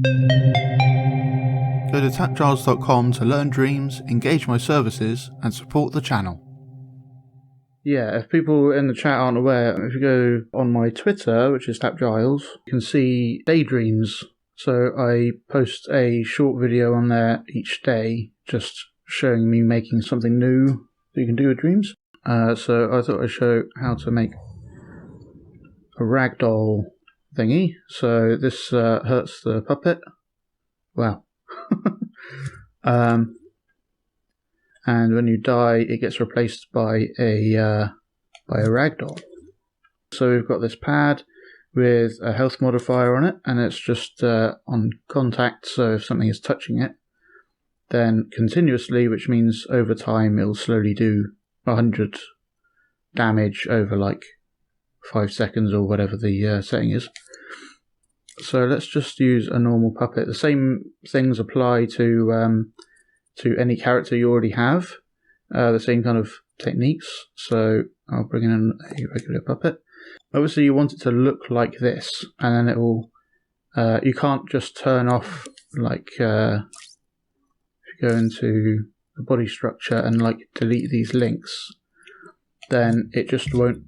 Go to TAPgiles.com to learn dreams, engage my services, and support the channel. Yeah, if people in the chat aren't aware, if you go on my Twitter, which is TAPgiles, you can see daydreams. So I post a short video on there each day, just showing me making something new that you can do with dreams. So I thought I'd show how to make a ragdoll thingy. So this hurts the puppet. Wow. And when you die, it gets replaced by a ragdoll. So we've got this pad with a health modifier on it, and it's just on contact. So if something is touching it, then continuously, which means over time, it'll slowly do 100 damage over like 5 seconds or whatever the setting is. So let's just use a normal puppet. The same things apply to any character you already have. The same kind of techniques. So I'll bring in a regular puppet. Obviously you want it to look like this, and then it will. You can't just turn off like if you go into the body structure and like delete these links, then it just won't.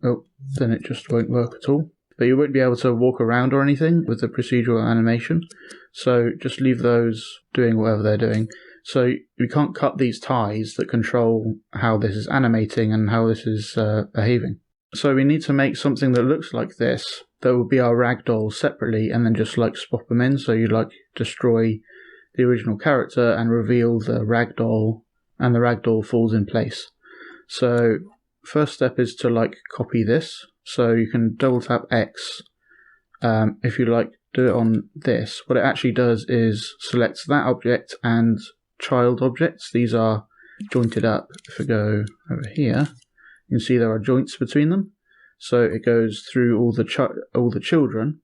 Oh, then it just won't work at all. But you won't be able to walk around or anything with the procedural animation. So just leave those doing whatever they're doing. So you can't cut these ties that control how this is animating and how this is behaving. So we need to make something that looks like this, that will be our ragdoll separately, and then just like swap them in. So you like destroy the original character and reveal the ragdoll, and the ragdoll falls in place. So first step is to like copy this. So you can double tap X. If you like do it on this, what it actually does is selects that object and child objects. These are jointed up. If I go over here, you can see there are joints between them. So it goes through all the children,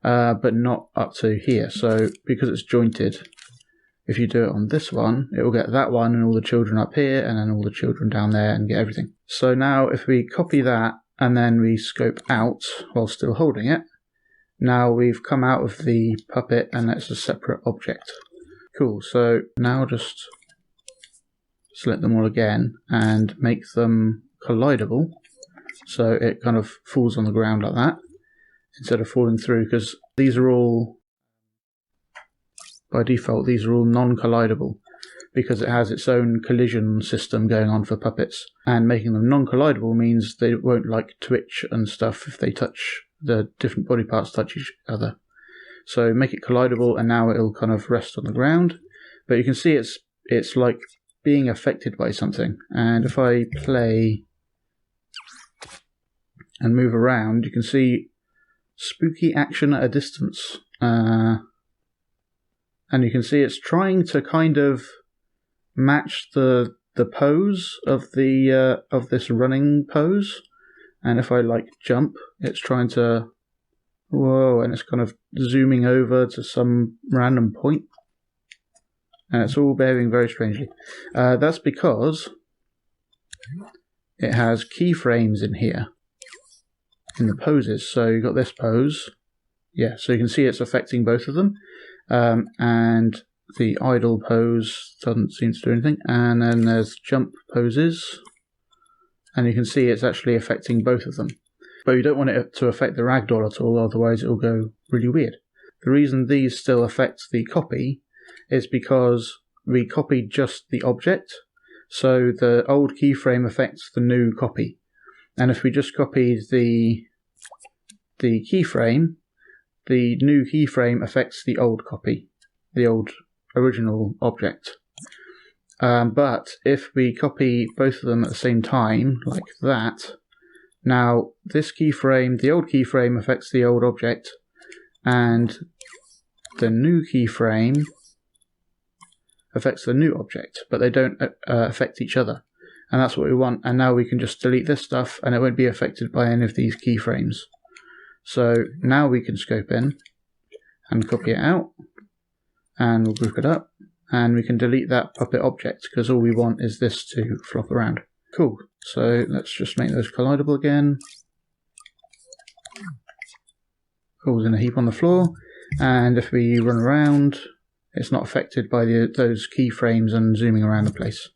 but not up to here. So because it's jointed, if you do it on this one, it will get that one and all the children up here, and then all the children down there, and get everything. So now if we copy that, and then we scope out while still holding it, now we've come out of the puppet and that's a separate object. Cool, so now just select them all again and make them collidable. So it kind of falls on the ground like that, instead of falling through, because these are all, by default, these are all non-collidable, because it has its own collision system going on for puppets. And making them non-collidable means they won't like twitch and stuff if they touch, the different body parts touch each other. So make it collidable, and now it'll kind of rest on the ground. But you can see it's like being affected by something. And if I play and move around, you can see spooky action at a distance. And you can see it's trying to kind of match the pose of the of this running pose, and if I like jump, it's trying to, whoa, and it's kind of zooming over to some random point, and it's all behaving very strangely. That's because it has keyframes in here in the poses. So you've got this pose, yeah, so you can see it's affecting both of them, and the idle pose doesn't seem to do anything, and then there's jump poses, and you can see it's actually affecting both of them. But you don't want it to affect the ragdoll at all, otherwise it will go really weird. The reason these still affect the copy is because we copied just the object, so the old keyframe affects the new copy. And if we just copied the keyframe, the new keyframe affects the old copy, the old original object. But if we copy both of them at the same time, like that, now this keyframe, the old keyframe affects the old object, and the new keyframe affects the new object, but they don't affect each other. And that's what we want. And now we can just delete this stuff and it won't be affected by any of these keyframes. So now we can scope in and copy it out, and we'll group it up, and we can delete that puppet object because all we want is this to flop around. Cool, so let's just make those collidable again. Falls in a heap on the floor, and if we run around, it's not affected by those keyframes and zooming around the place.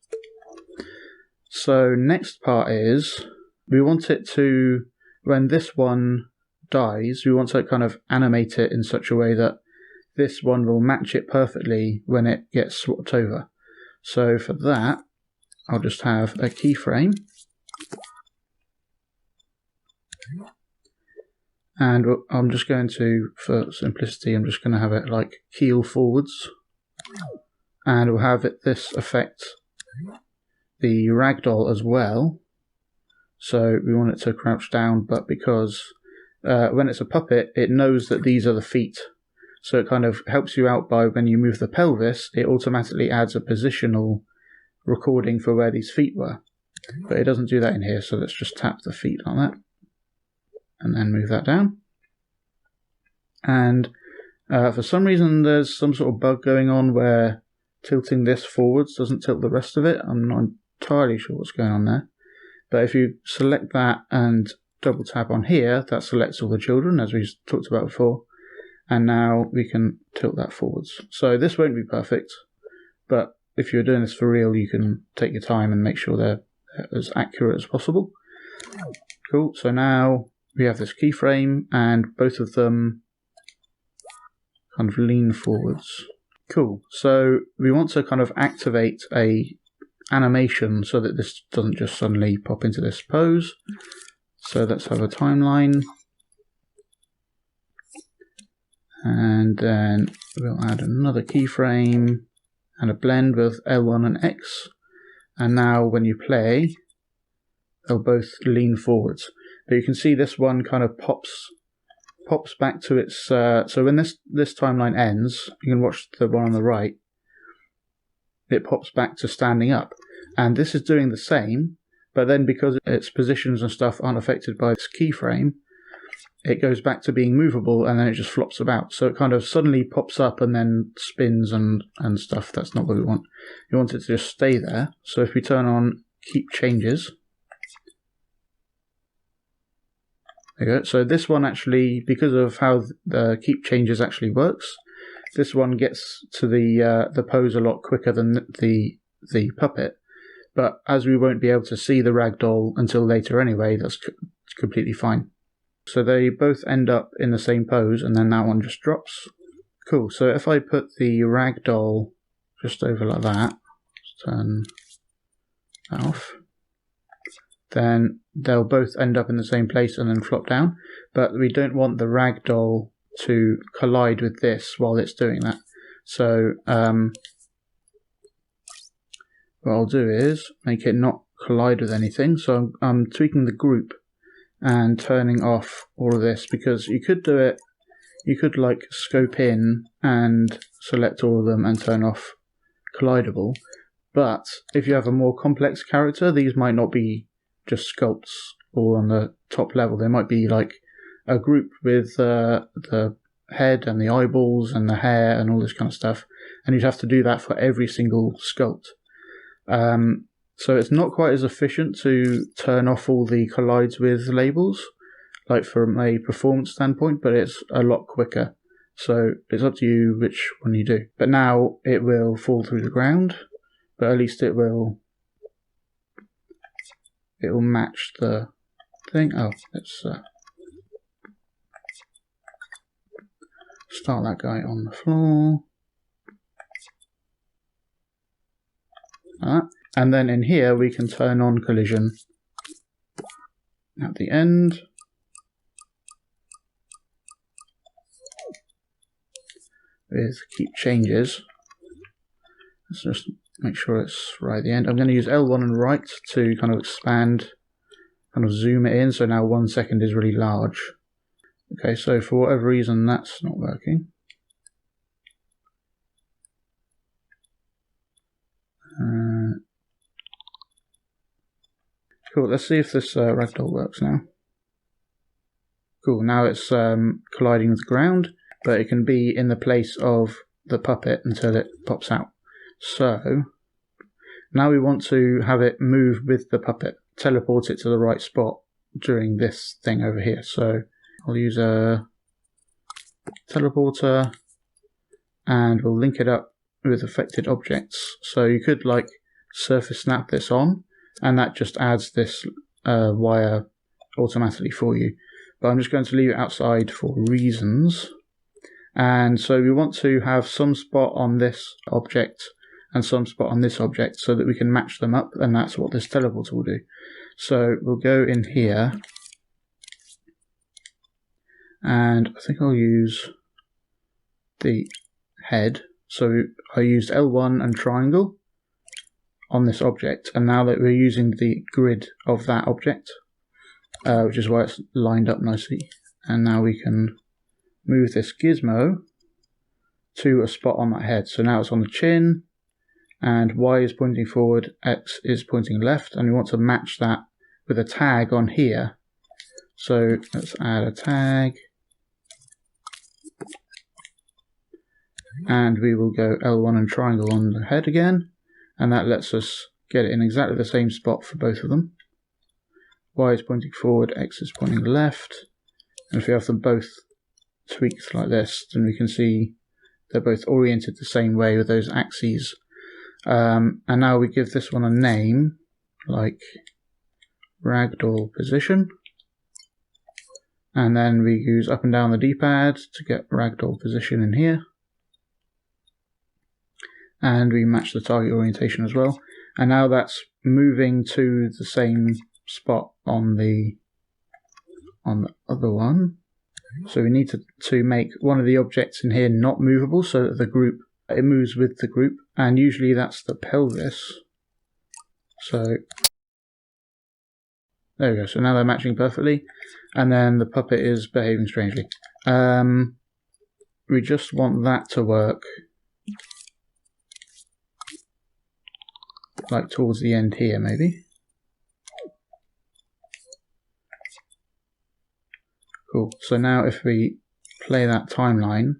So next part is, we want it to, when this one dies, we want to kind of animate it in such a way that this one will match it perfectly when it gets swapped over. So for that, I'll just have a keyframe, and I'm just going to, for simplicity, I'm just going to have it like keel forwards, and we'll have this affect the ragdoll as well. So we want it to crouch down, but because when it's a puppet, it knows that these are the feet. So it kind of helps you out by when you move the pelvis, it automatically adds a positional recording for where these feet were. But it doesn't do that in here, so let's just tap the feet on that. And then move that down. And for some reason there's some sort of bug going on where tilting this forwards doesn't tilt the rest of it. I'm not entirely sure what's going on there. But if you select that and double tap on here, that selects all the children, as we talked about before. And now we can tilt that forwards. So this won't be perfect, but if you're doing this for real, you can take your time and make sure they're as accurate as possible. Cool, so now we have this keyframe and both of them kind of lean forwards. Cool, so we want to kind of activate a animation so that this doesn't just suddenly pop into this pose. So let's have a timeline. And then we'll add another keyframe and a blend with L1 and X. And now when you play, they'll both lean forwards. But you can see this one kind of pops back to its... so when this timeline ends, you can watch the one on the right. It pops back to standing up. And this is doing the same, but then because its positions and stuff aren't affected by this keyframe, it goes back to being movable and then it just flops about. So it kind of suddenly pops up and then spins and stuff. That's not what we want. We want it to just stay there. So if we turn on keep changes, there you go. So this one actually, because of how the keep changes actually works, this one gets to the pose a lot quicker than the puppet. But as we won't be able to see the ragdoll until later anyway, that's completely fine. So they both end up in the same pose, and then that one just drops. Cool, so if I put the ragdoll just over like that, just turn that off, then they'll both end up in the same place and then flop down. But we don't want the ragdoll to collide with this while it's doing that. So what I'll do is make it not collide with anything. So I'm tweaking the group and turning off all of this, because you could do it, you could like scope in and select all of them and turn off collidable. But if you have a more complex character, these might not be just sculpts all on the top level. They might be like a group with the head and the eyeballs and the hair and all this kind of stuff. And you'd have to do that for every single sculpt. So it's not quite as efficient to turn off all the collides with labels, like from a performance standpoint, but it's a lot quicker. So it's up to you which one you do. But now it will fall through the ground, but at least it will match the thing. Oh, let's start that guy on the floor. Like that. And then in here we can turn on collision at the end. With keep changes. Let's just make sure it's right at the end. I'm going to use L1 and right to kind of expand, kind of zoom it in, so now 1 second is really large. Okay, so for whatever reason that's not working. Cool, let's see if this ragdoll works now. Cool, now it's colliding with the ground, but it can be in the place of the puppet until it pops out. So, now we want to have it move with the puppet, teleport it to the right spot during this thing over here. So, I'll use a teleporter, and we'll link it up with affected objects. So you could like surface snap this on, and that just adds this wire automatically for you. But I'm just going to leave it outside for reasons. And so we want to have some spot on this object and some spot on this object so that we can match them up, and that's what this teleporter will do. So we'll go in here, and I think I'll use the head. So I used L1 and triangle on this object, and now that we're using the grid of that object, which is why it's lined up nicely, and now we can move this gizmo to a spot on that head. So now it's on the chin, and Y is pointing forward, X is pointing left, and we want to match that with a tag on here. So let's add a tag, and we will go L1 and triangle on the head again, and that lets us get it in exactly the same spot for both of them. Y is pointing forward, X is pointing left, and if we have them both tweaked like this, then we can see they're both oriented the same way with those axes. And now we give this one a name, like Ragdoll position, and then we use up and down the D-pad to get Ragdoll position in here, and we match the target orientation as well. And now that's moving to the same spot on the other one. So we need to make one of the objects in here not movable so that the group, it moves with the group, and usually that's the pelvis. So there we go, so now they're matching perfectly, and then the puppet is behaving strangely. We just want that to work like towards the end here maybe. Cool, so now if we play that timeline,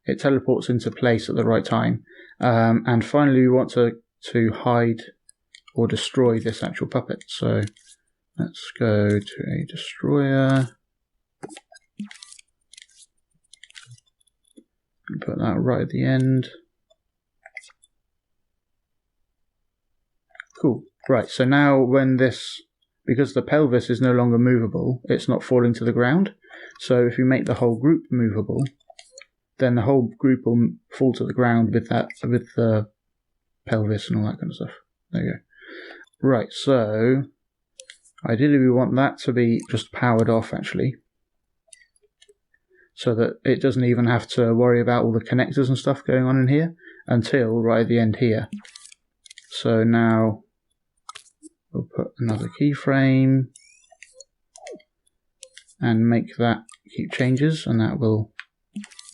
it teleports into place at the right time. And finally we want to hide or destroy this actual puppet. So let's go to a destroyer and put that right at the end. Cool, right, so now when this, because the pelvis is no longer movable, it's not falling to the ground. So if we make the whole group movable, then the whole group will fall to the ground with the pelvis and all that kind of stuff. There you go. Right, so ideally we want that to be just powered off actually, so that it doesn't even have to worry about all the connectors and stuff going on in here until right at the end here. So now we'll put another keyframe and make that keep changes, and that will,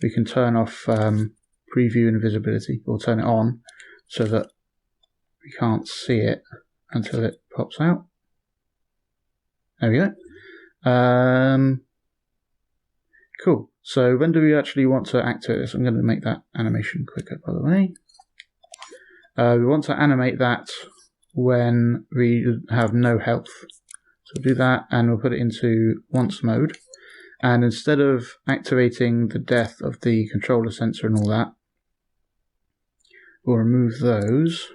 we can turn off preview invisibility, or turn it on so that we can't see it until it pops out. There we go. Cool. So when do we actually want to activate this? I'm going to make that animation quicker, by the way. We want to animate that when we have no health. So we'll do that, and we'll put it into once mode. And instead of activating the death of the controller sensor and all that, we'll remove those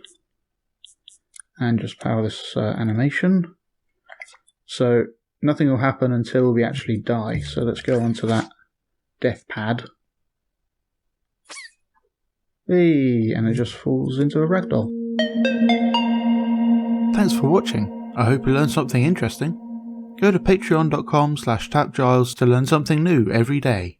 and just power this animation. So nothing will happen until we actually die. So let's go onto that death pad. Hey, and it just falls into a ragdoll. Thanks for watching. I hope you learned something interesting. Go to patreon.com/TAPgiles to learn something new every day.